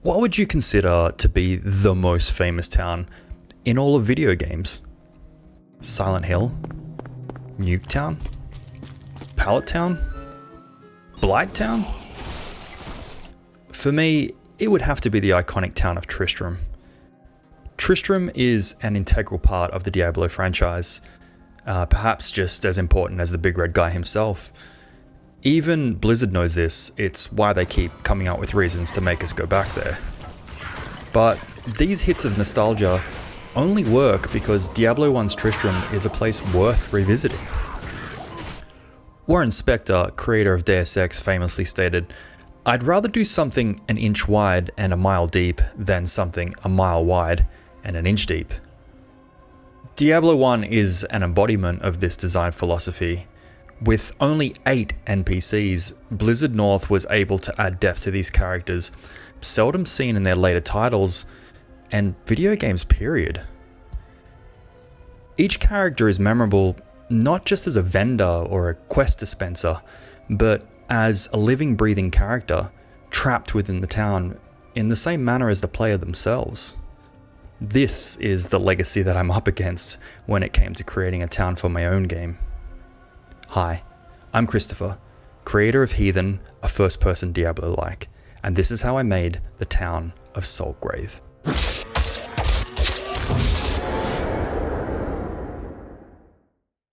What would you consider to be the most famous town in all of video games? Silent Hill? Nuketown? Pallet Town? Blight Town? For me, it would have to be the iconic town of Tristram. Tristram is an integral part of the Diablo franchise, perhaps just as important as the Big Red Guy himself. Even Blizzard knows this, it's why they keep coming up with reasons to make us go back there. But these hits of nostalgia only work because Diablo 1's Tristram is a place worth revisiting. Warren Spector, creator of Deus Ex, famously stated, "I'd rather do something an inch wide and a mile deep than something a mile wide and an inch deep." Diablo 1 is an embodiment of this design philosophy. With only 8 NPCs, Blizzard North was able to add depth to these characters, seldom seen in their later titles, and video games period. Each character is memorable not just as a vendor or a quest dispenser, but as a living, breathing character trapped within the town in the same manner as the player themselves. This is the legacy that I'm up against when it came to creating a town for my own game. Hi, I'm Christopher, creator of Heathen, a first-person Diablo-like, and this is how I made the town of Saltgrave.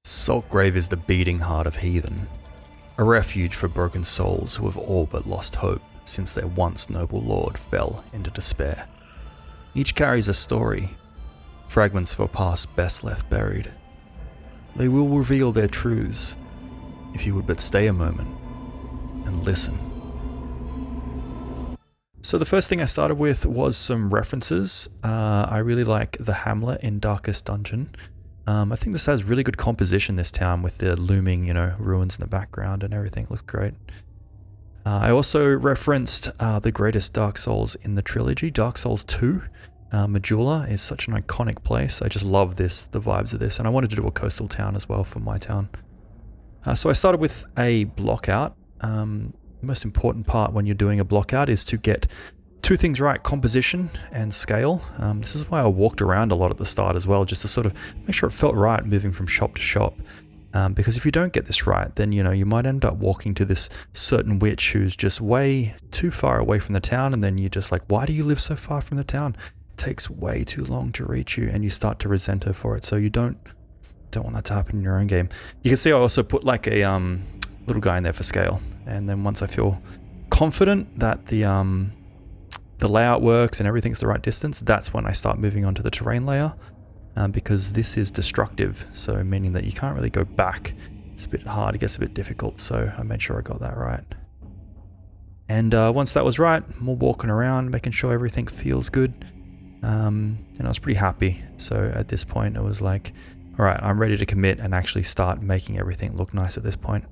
Saltgrave is the beating heart of Heathen, a refuge for broken souls who have all but lost hope since their once noble lord fell into despair. Each carries a story, fragments of a past best left buried. They will reveal their truths, if you would but stay a moment and listen. So the first thing I started with was some references. I really like the Hamlet in Darkest Dungeon. I think this has really good composition, this town, with the looming, ruins in the background and everything. Looks great. I also referenced the greatest Dark Souls in the trilogy, Dark Souls 2. Majula is such an iconic place. I just love the vibes of this, and I wanted to do a coastal town as well for my town. So I started with a blockout. The most important part when you're doing a blockout is to get 2 things right, composition and scale. This is why I walked around a lot at the start as well, just to sort of make sure it felt right moving from shop to shop. Because if you don't get this right, then you might end up walking to this certain witch who's just way too far away from the town, and then you're just like, why do you live so far from the town? It takes way too long to reach you, and you start to resent her for it. So you don't want that to happen in your own game. You can see I also put like a little guy in there for scale, and then once I feel confident that the layout works and everything's the right distance, that's when I start moving on to the terrain layer, because this is destructive, so meaning that you can't really go back. It's a bit hard, it gets a bit difficult, so I made sure I got that right. And once that was right, more walking around, making sure everything feels good, and I was pretty happy. So at this point it was like, all right, I'm ready to commit and actually start making everything look nice at this point.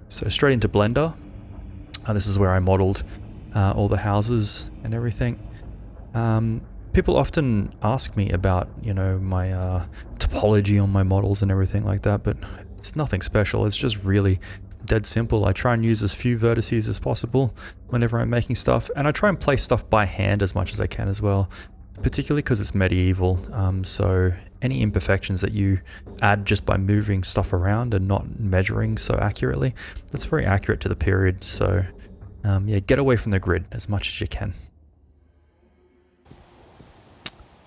So straight into Blender. This is where I modeled all the houses and everything. People often ask me about, my topology on my models and everything like that, but it's nothing special. It's just really dead simple. I try and use as few vertices as possible whenever I'm making stuff, and I try and place stuff by hand as much as I can as well, particularly because it's medieval. So any imperfections that you add just by moving stuff around and not measuring so accurately, that's very accurate to the period. So get away from the grid as much as you can.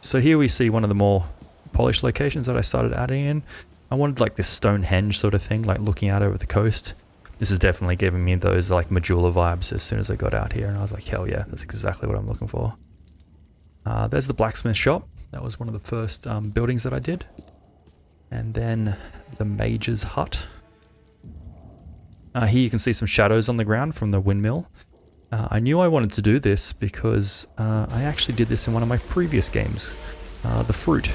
So here we see one of the more polished locations that I started adding in. I wanted like this Stonehenge sort of thing, like looking out over the coast. This is definitely giving me those like Majula vibes as soon as I got out here, and I was like, hell yeah, that's exactly what I'm looking for. There's the blacksmith shop. That was one of the first buildings that I did. And then the mage's hut. Here you can see some shadows on the ground from the windmill. I knew I wanted to do this because I actually did this in one of my previous games, The Fruit.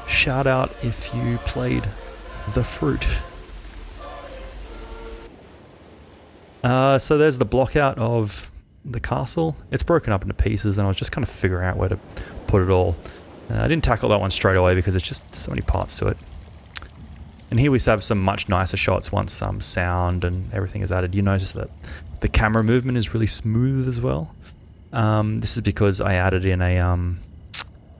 Shout out if you played The Fruit. So there's the blockout of the castle. It's broken up into pieces, and I was just kind of figuring out where to put it all. I didn't tackle that one straight away because it's just so many parts to it. And here we have some much nicer shots once sound and everything is added. You notice that The camera movement is really smooth as well. This is because I added in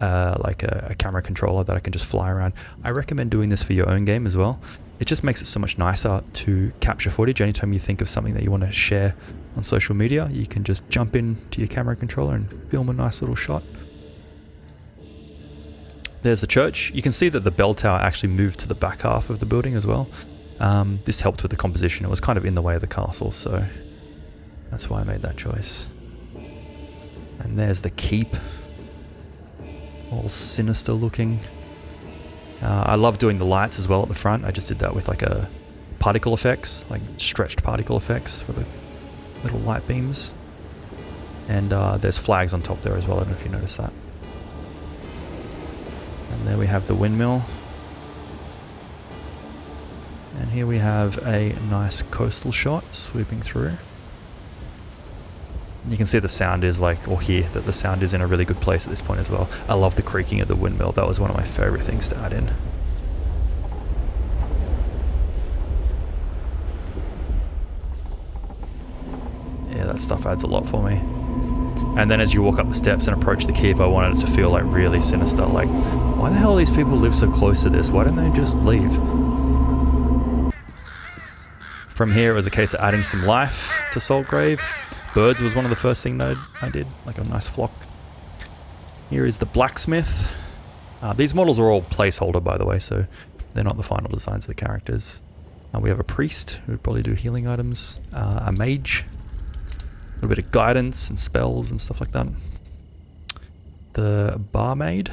like a camera controller that I can just fly around. I recommend doing this for your own game as well. It just makes it so much nicer to capture footage. Anytime you think of something that you want to share on social media, you can just jump into your camera controller and film a nice little shot. There's the church. You can see that the bell tower actually moved to the back half of the building as well. This helped with the composition. It was kind of in the way of the castle, so that's why I made that choice. And there's the keep. All sinister looking. I love doing the lights as well at the front. I just did that with like a particle effects, like stretched particle effects for the little light beams. And there's flags on top there as well. I don't know if you noticed that. And there we have the windmill. And here we have a nice coastal shot sweeping through. You can see the sound is like, or hear that the sound is in a really good place at this point as well. I love the creaking of the windmill. That was one of my favorite things to add in. Yeah, that stuff adds a lot for me. And then as you walk up the steps and approach the keep, I wanted it to feel like really sinister. Like, why the hell do these people live so close to this? Why don't they just leave? From here, it was a case of adding some life to Saltgrave. Birds was one of the first things I did, like a nice flock. Here is the blacksmith. These models are all placeholder, by the way, so they're not the final designs of the characters. We have a priest who would probably do healing items, a mage, a little bit of guidance and spells and stuff like that. The barmaid.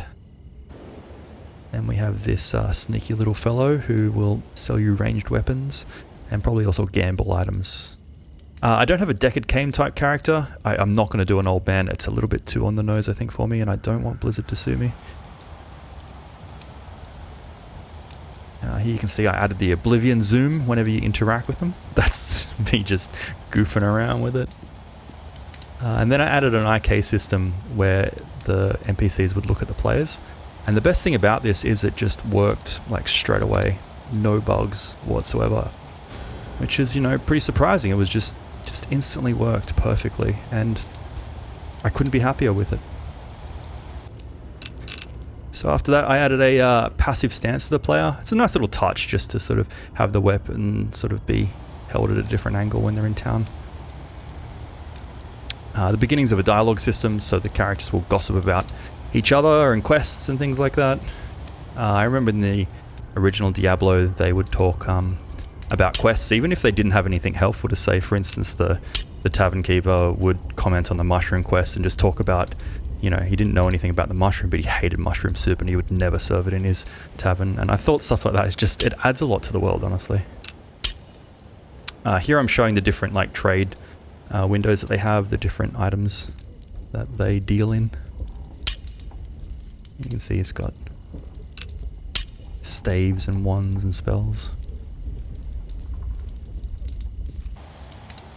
And we have this sneaky little fellow who will sell you ranged weapons and probably also gamble items. I don't have a Deckard Cain type character. I'm not going to do an old man. It's a little bit too on the nose, I think, for me, and I don't want Blizzard to sue me. Here you can see I added the Oblivion zoom whenever you interact with them. That's me just goofing around with it. And then I added an IK system where the NPCs would look at the players. And the best thing about this is it just worked like straight away. No bugs whatsoever. Which is, you know, pretty surprising. It was just instantly worked perfectly, and I couldn't be happier with it. So after that, I added a passive stance to the player. It's a nice little touch just to sort of have the weapon sort of be held at a different angle when they're in town. The beginnings of a dialogue system, so the characters will gossip about each other and quests and things like that. I remember in the original Diablo, they would talk about quests, even if they didn't have anything helpful to say. For instance, the tavern keeper would comment on the mushroom quest and just talk about, you know, he didn't know anything about the mushroom, but he hated mushroom soup and he would never serve it in his tavern. And I thought stuff like that is just, it adds a lot to the world, honestly. Here I'm showing the different like trade windows that they have, the different items that they deal in. You can see it's got staves and wands and spells.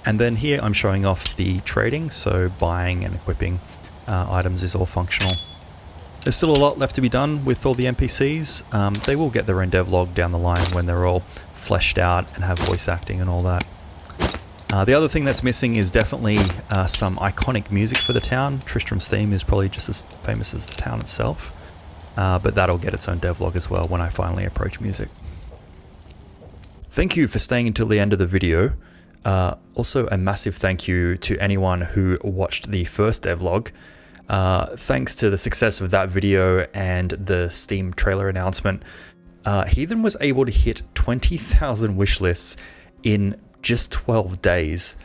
And then here I'm showing off the trading, so buying and equipping items is all functional. There's still a lot left to be done with all the NPCs. They will get their own devlog down the line when they're all fleshed out and have voice acting and all that. The other thing that's missing is definitely some iconic music for the town. Tristram's theme is probably just as famous as the town itself, but that'll get its own devlog as well when I finally approach music. Thank you for staying until the end of the video. Also a massive thank you to anyone who watched the first devlog. Thanks to the success of that video and the Steam trailer announcement, Heathen was able to hit 20,000 wishlists in just 12 days.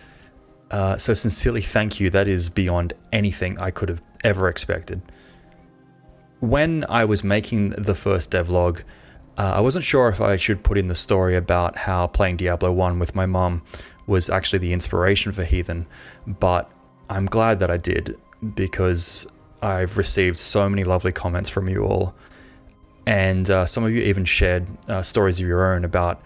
So sincerely thank you. That is beyond anything I could have ever expected. When I was making the first devlog, I wasn't sure if I should put in the story about how playing Diablo 1 with my mum was actually the inspiration for Heathen, but I'm glad that I did, because I've received so many lovely comments from you all, and some of you even shared stories of your own about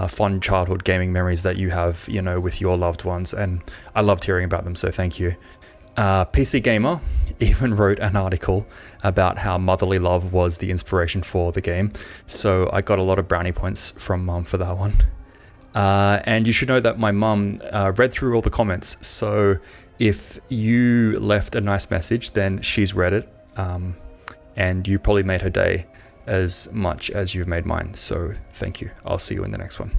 fond childhood gaming memories that you have, you know, with your loved ones, and I loved hearing about them, so thank you. PC Gamer even wrote an article about how motherly love was the inspiration for the game, so I got a lot of brownie points from Mum for that one. And you should know that my mum read through all the comments. So if you left a nice message, then she's read it. And you probably made her day as much as you've made mine. So thank you. I'll see you in the next one.